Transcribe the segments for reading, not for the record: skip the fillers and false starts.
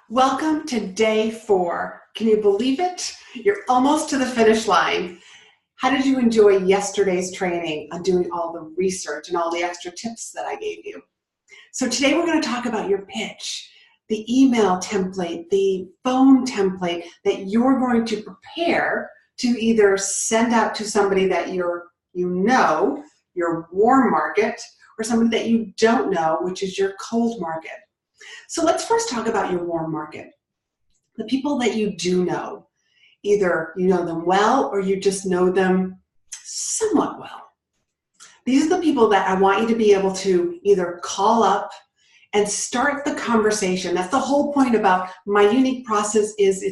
Welcome to day 4. Can you believe it? You're almost to the finish line. How did you enjoy yesterday's training on doing all the research and all the extra tips that I gave you? So today we're going to talk about your pitch, the email template, the phone template that you're going to prepare to either send out to somebody that you know, your warm market, or somebody that you don't know, which is your cold market. So let's first talk about your warm market. The people that you do know. Either you know them well or you just know them somewhat well. These are the people that I want you to be able to either call up and start the conversation. That's the whole point about my unique process is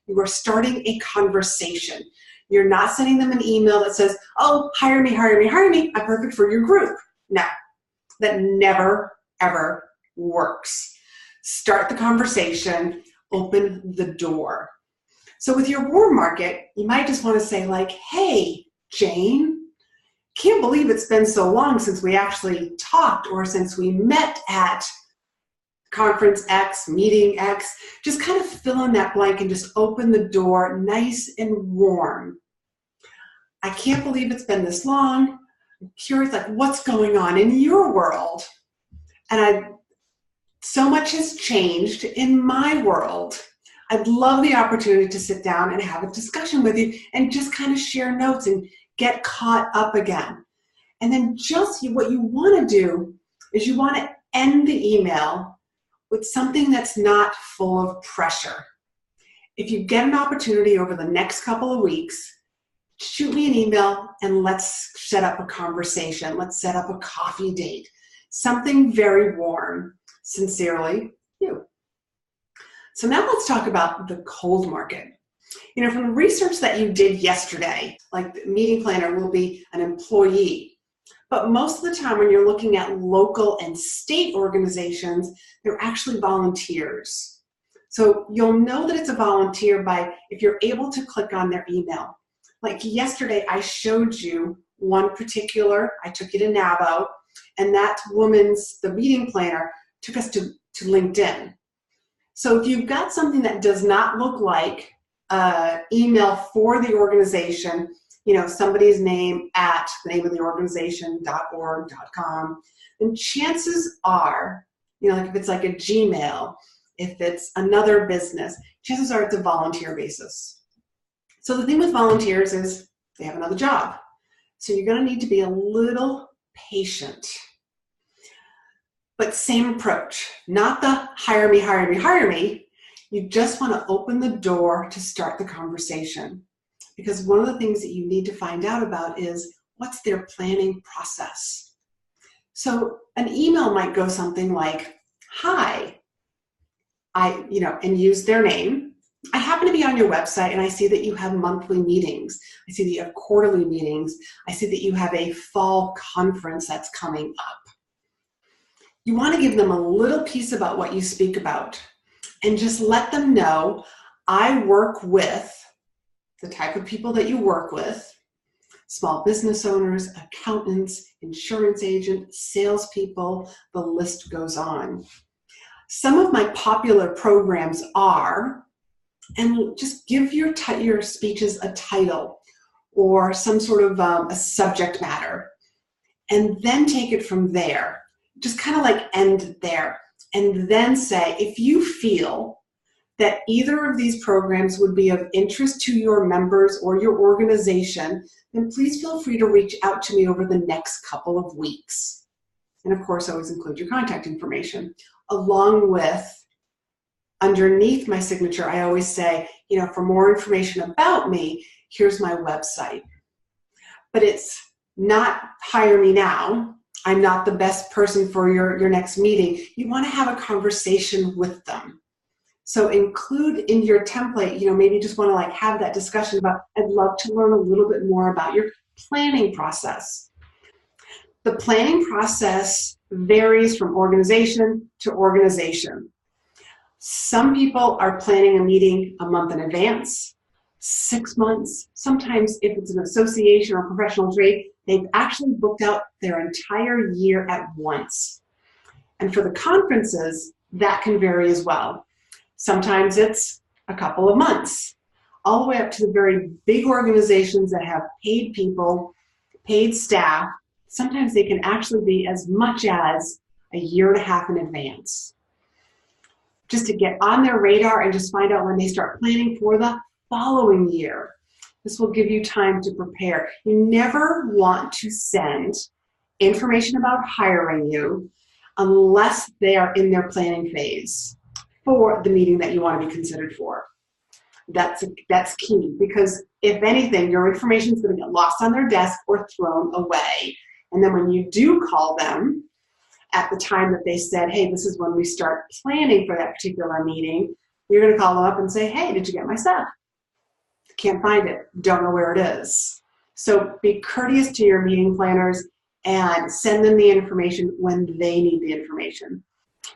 you are starting a conversation. You're not sending them an email that says, oh, hire me, hire me, hire me. I'm perfect for your group. No, that never, ever works. Start the conversation, open the door. So with your warm market, you might just want to say like, hey, Jane, can't believe it's been so long since we actually talked or since we met at conference X, meeting X. Just kind of fill in that blank and just open the door nice and warm. I can't believe it's been this long. I'm curious, like, what's going on in your world? And so much has changed in my world. I'd love the opportunity to sit down and have a discussion with you and just kind of share notes and get caught up again. And then what you want to do is you want to end the email with something that's not full of pressure. If you get an opportunity over the next couple of weeks, shoot me an email and let's set up a conversation. Let's set up a coffee date. Something very warm. Sincerely, you. So now let's talk about the cold market. You know, from the research that you did yesterday, like the meeting planner will be an employee. But most of the time when you're looking at local and state organizations, they're actually volunteers. So you'll know that it's a volunteer if you're able to click on their email. Like yesterday, I showed you one particular, I took you to NABO, and that the meeting planner, took us to LinkedIn. So if you've got something that does not look like email for the organization, you know, somebody's name at the name of the organization.org.com, then chances are, you know, like if it's like a Gmail, if it's another business, chances are it's a volunteer basis. So the thing with volunteers is they have another job. So you're going to need to be a little patient. But same approach, not the hire me, hire me, hire me. You just want to open the door to start the conversation. Because one of the things that you need to find out about is what's their planning process. So an email might go something like, hi, and use their name. I happen to be on your website and I see that you have monthly meetings. I see that you have quarterly meetings. I see that you have a fall conference that's coming up. You want to give them a little piece about what you speak about and just let them know I work with the type of people that you work with, small business owners, accountants, insurance agents, salespeople, the list goes on. Some of my popular programs are, and just give your speeches a title or some sort of a subject matter, and then take it from there. Just kind of like end there and then say, if you feel that either of these programs would be of interest to your members or your organization, then please feel free to reach out to me over the next couple of weeks. And of course, always include your contact information. Along with, underneath my signature, I always say, you know, for more information about me, here's my website. But it's not hire me now. I'm not the best person for your next meeting. You want to have a conversation with them. So include in your template, you know, maybe you just want to like have that discussion about, I'd love to learn a little bit more about your planning process. The planning process varies from organization to organization. Some people are planning a meeting a month in advance, 6 months. Sometimes if it's an association or professional trade, they've actually booked out their entire year at once. And for the conferences, that can vary as well. Sometimes it's a couple of months, all the way up to the very big organizations that have paid people, paid staff. Sometimes they can actually be as much as a year and a half in advance, just to get on their radar and just find out when they start planning for the following year. This will give you time to prepare. You never want to send information about hiring you unless they are in their planning phase for the meeting that you want to be considered for. That's key, because if anything, your information is going to get lost on their desk or thrown away. And then when you do call them at the time that they said, hey, this is when we start planning for that particular meeting, you're going to call them up and say, hey, did you get my stuff? Can't find it, don't know where it is. So be courteous to your meeting planners and send them the information when they need the information.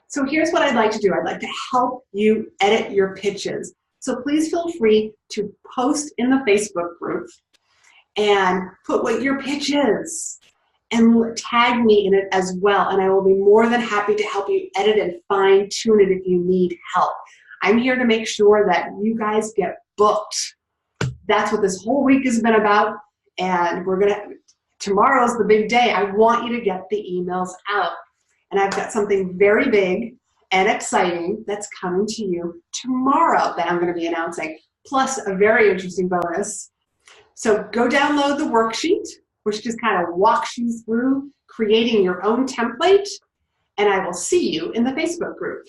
So here's what I'd like to do. I'd like to help you edit your pitches. So please feel free to post in the Facebook group and put what your pitch is and tag me in it as well. And I will be more than happy to help you edit and fine tune it if you need help. I'm here to make sure that you guys get booked. That's what this whole week has been about. And tomorrow's the big day. I want you to get the emails out. And I've got something very big and exciting that's coming to you tomorrow that I'm going to be announcing, plus a very interesting bonus. So go download the worksheet, which just kind of walks you through creating your own template, and I will see you in the Facebook group.